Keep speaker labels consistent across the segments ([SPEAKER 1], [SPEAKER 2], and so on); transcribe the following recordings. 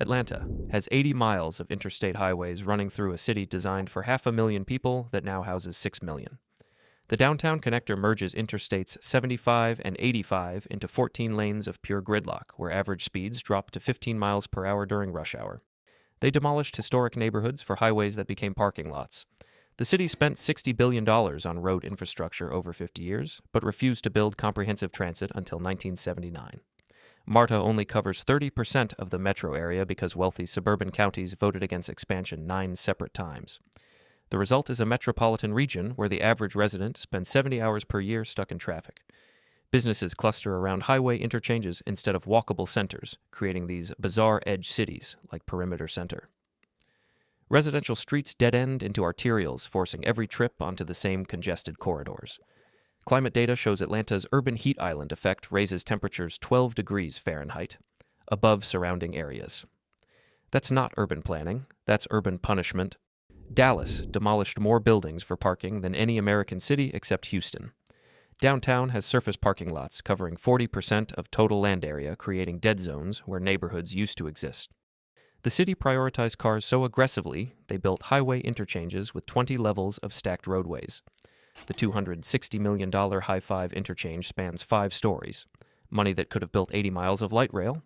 [SPEAKER 1] Atlanta has 80 miles of interstate highways running through a city designed for 500,000 people that now houses 6 million. The downtown connector merges interstates 75 and 85 into 14 lanes of pure gridlock, where average speeds drop to 15 miles per hour during rush hour. They demolished historic neighborhoods for highways that became parking lots. The city spent $60 billion on road infrastructure over 50 years, but refused to build comprehensive transit until 1979. MARTA only covers 30% of the metro area because wealthy suburban counties voted against expansion 9 separate times. The result is a metropolitan region where the average resident spends 70 hours per year stuck in traffic. Businesses cluster around highway interchanges instead of walkable centers, creating these bizarre edge cities like Perimeter Center. Residential streets dead-end into arterials, forcing every trip onto the same congested corridors. Climate data shows Atlanta's urban heat island effect raises temperatures 12 degrees Fahrenheit above surrounding areas. That's not urban planning, that's urban punishment. Dallas demolished more buildings for parking than any American city except Houston. Downtown has surface parking lots covering 40% of total land area, creating dead zones where neighborhoods used to exist. The city prioritized cars so aggressively, they built highway interchanges with 20 levels of stacked roadways. The $260 million High-Five interchange spans 5 stories, money that could have built 80 miles of light rail.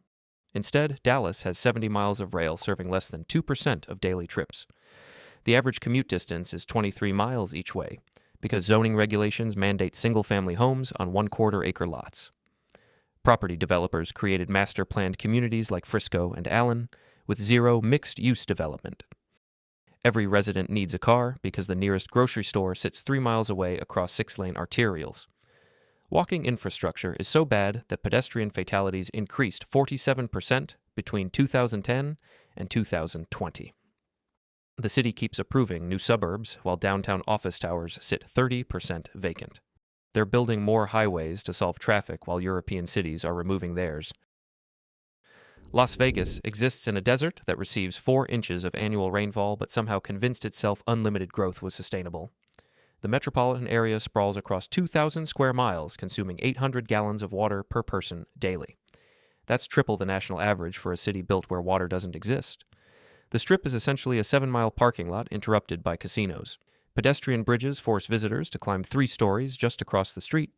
[SPEAKER 1] Instead, Dallas has 70 miles of rail serving less than 2% of daily trips. The average commute distance is 23 miles each way, because zoning regulations mandate single-family homes on 1/4-acre lots. Property developers created master-planned communities like Frisco and Allen, with zero mixed-use development. Every resident needs a car because the nearest grocery store sits 3 miles away across 6-lane arterials. Walking infrastructure is so bad that pedestrian fatalities increased 47% between 2010 and 2020. The city keeps approving new suburbs, while downtown office towers sit 30% vacant. They're building more highways to solve traffic while European cities are removing theirs. Las Vegas exists in a desert that receives 4 inches of annual rainfall but somehow convinced itself unlimited growth was sustainable. The metropolitan area sprawls across 2,000 square miles, consuming 800 gallons of water per person daily. That's triple the national average for a city built where water doesn't exist. The Strip is essentially a 7-mile parking lot interrupted by casinos. Pedestrian bridges force visitors to climb 3 stories just across the street.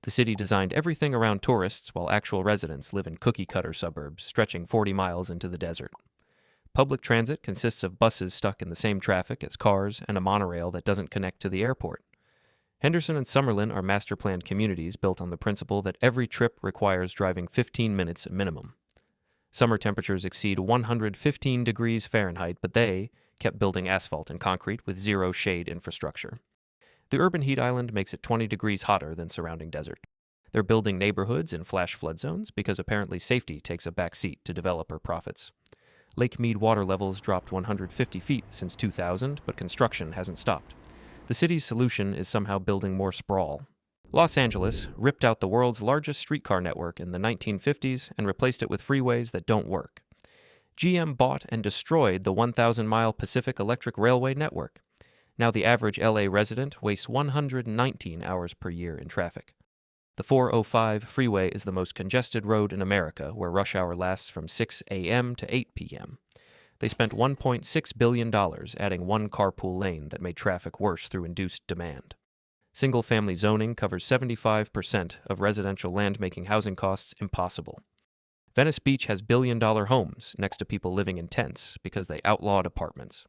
[SPEAKER 1] The city designed everything around tourists while actual residents live in cookie-cutter suburbs, stretching 40 miles into the desert. Public transit consists of buses stuck in the same traffic as cars and a monorail that doesn't connect to the airport. Henderson and Summerlin are master-planned communities built on the principle that every trip requires driving 15 minutes minimum. Summer temperatures exceed 115 degrees Fahrenheit, but they kept building asphalt and concrete with zero shade infrastructure. The urban heat island makes it 20 degrees hotter than surrounding desert. They're building neighborhoods in flash flood zones because apparently safety takes a back seat to developer profits. Lake Mead water levels dropped 150 feet since 2000, but construction hasn't stopped. The city's solution is somehow building more sprawl. Los Angeles ripped out the world's largest streetcar network in the 1950s and replaced it with freeways that don't work. GM bought and destroyed the 1,000-mile Pacific Electric Railway network. Now the average LA resident wastes 119 hours per year in traffic. The 405 freeway is the most congested road in America, where rush hour lasts from 6 a.m. to 8 p.m. They spent $1.6 billion adding 1 carpool lane that made traffic worse through induced demand. Single-family zoning covers 75% of residential land, making housing costs impossible. Venice Beach has billion-dollar homes next to people living in tents because they outlawed apartments.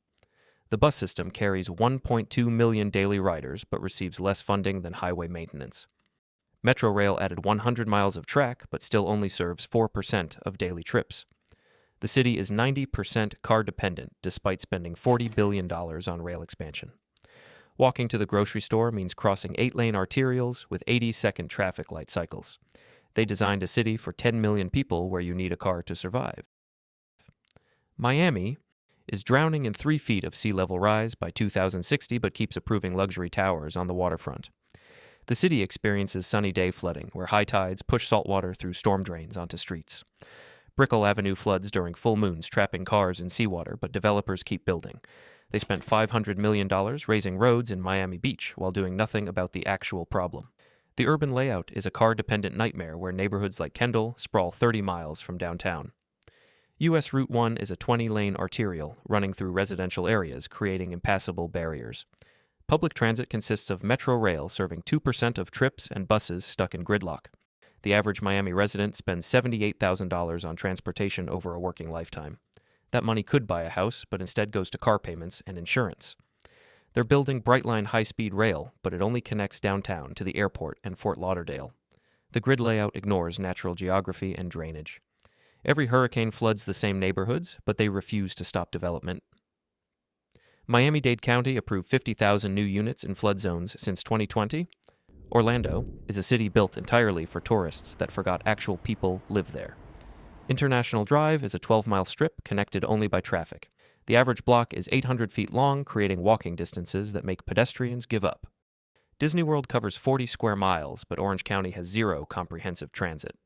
[SPEAKER 1] The bus system carries 1.2 million daily riders but receives less funding than highway maintenance. Metrorail added 100 miles of track but still only serves 4% of daily trips. The city is 90% car-dependent despite spending $40 billion on rail expansion. Walking to the grocery store means crossing 8-lane arterials with 80-second traffic light cycles. They designed a city for 10 million people where you need a car to survive. Miami is drowning in 3 feet of sea level rise by 2060 but keeps approving luxury towers on the waterfront. The city experiences sunny day flooding, where high tides push saltwater through storm drains onto streets. Brickell Avenue floods during full moons, trapping cars in seawater, but developers keep building. They spent $500 million raising roads in Miami Beach while doing nothing about the actual problem. The urban layout is a car-dependent nightmare where neighborhoods like Kendall sprawl 30 miles from downtown. U.S. Route 1 is a 20-lane arterial running through residential areas, creating impassable barriers. Public transit consists of Metro Rail serving 2% of trips and buses stuck in gridlock. The average Miami resident spends $78,000 on transportation over a working lifetime. That money could buy a house, but instead goes to car payments and insurance. They're building Brightline high-speed rail, but it only connects downtown to the airport and Fort Lauderdale. The grid layout ignores natural geography and drainage. Every hurricane floods the same neighborhoods, but they refuse to stop development. Miami-Dade County approved 50,000 new units in flood zones since 2020. Orlando is a city built entirely for tourists that forgot actual people live there. International Drive is a 12-mile strip connected only by traffic. The average block is 800 feet long, creating walking distances that make pedestrians give up. Disney World covers 40 square miles, but Orange County has zero comprehensive transit.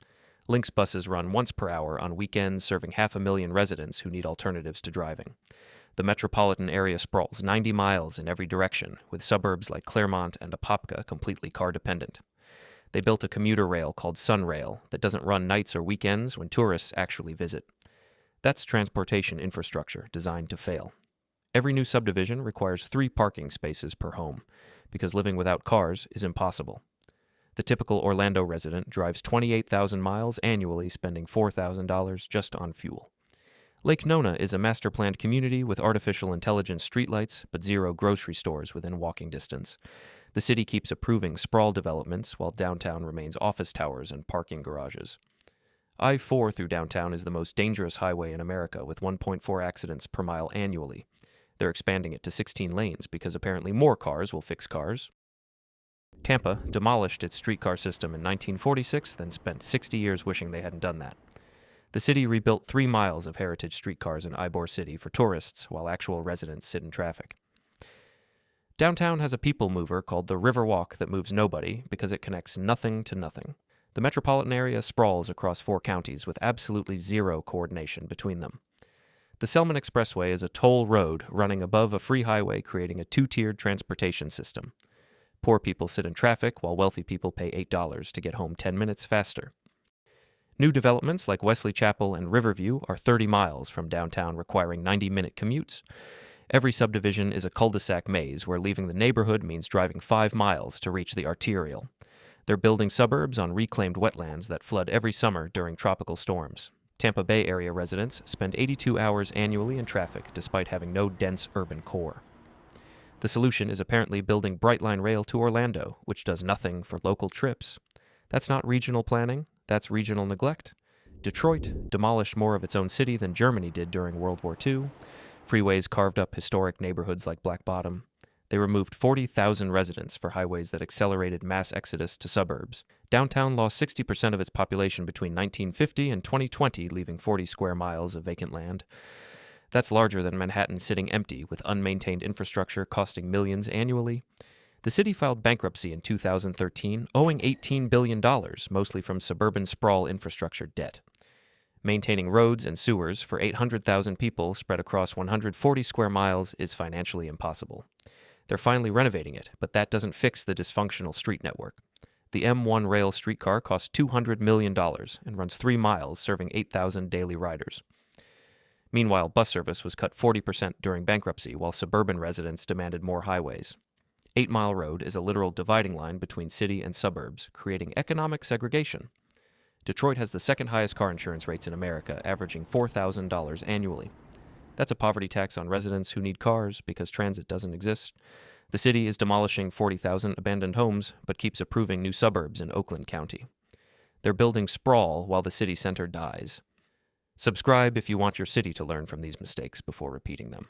[SPEAKER 1] Lynx buses run once per hour on weekends, serving 500,000 residents who need alternatives to driving. The metropolitan area sprawls 90 miles in every direction, with suburbs like Claremont and Apopka completely car-dependent. They built a commuter rail called Sunrail that doesn't run nights or weekends when tourists actually visit. That's transportation infrastructure designed to fail. Every new subdivision requires 3 parking spaces per home, because living without cars is impossible. The typical Orlando resident drives 28,000 miles annually, spending $4,000 just on fuel. Lake Nona is a master-planned community with artificial intelligence streetlights, but 0 grocery stores within walking distance. The city keeps approving sprawl developments, while downtown remains office towers and parking garages. I-4 through downtown is the most dangerous highway in America, with 1.4 accidents per mile annually. They're expanding it to 16 lanes because apparently more cars will fix cars. Tampa demolished its streetcar system in 1946, then spent 60 years wishing they hadn't done that. The city rebuilt 3 miles of heritage streetcars in Ybor City for tourists, while actual residents sit in traffic. Downtown has a people mover called the Riverwalk that moves nobody because it connects nothing to nothing. The metropolitan area sprawls across 4 counties with absolutely 0 coordination between them. The Selman Expressway is a toll road running above a free highway, creating a 2-tiered transportation system. Poor people sit in traffic while wealthy people pay $8 to get home 10 minutes faster. New developments like Wesley Chapel and Riverview are 30 miles from downtown, requiring 90-minute commutes. Every subdivision is a cul-de-sac maze where leaving the neighborhood means driving 5 miles to reach the arterial. They're building suburbs on reclaimed wetlands that flood every summer during tropical storms. Tampa Bay area residents spend 82 hours annually in traffic despite having no dense urban core. The solution is apparently building Brightline Rail to Orlando, which does nothing for local trips. That's not regional planning, that's regional neglect. Detroit demolished more of its own city than Germany did during World War II. Freeways carved up historic neighborhoods like Black Bottom. They removed 40,000 residents for highways that accelerated mass exodus to suburbs. Downtown lost 60% of its population between 1950 and 2020, leaving 40 square miles of vacant land. That's larger than Manhattan sitting empty, with unmaintained infrastructure costing millions annually. The city filed bankruptcy in 2013, owing $18 billion, mostly from suburban sprawl infrastructure debt. Maintaining roads and sewers for 800,000 people spread across 140 square miles is financially impossible. They're finally renovating it, but that doesn't fix the dysfunctional street network. The M1 rail streetcar costs $200 million and runs 3 miles, serving 8,000 daily riders. Meanwhile, bus service was cut 40% during bankruptcy, while suburban residents demanded more highways. 8 Mile Road is a literal dividing line between city and suburbs, creating economic segregation. Detroit has the second highest car insurance rates in America, averaging $4,000 annually. That's a poverty tax on residents who need cars because transit doesn't exist. The city is demolishing 40,000 abandoned homes, but keeps approving new suburbs in Oakland County. They're building sprawl while the city center dies. Subscribe if you want your city to learn from these mistakes before repeating them.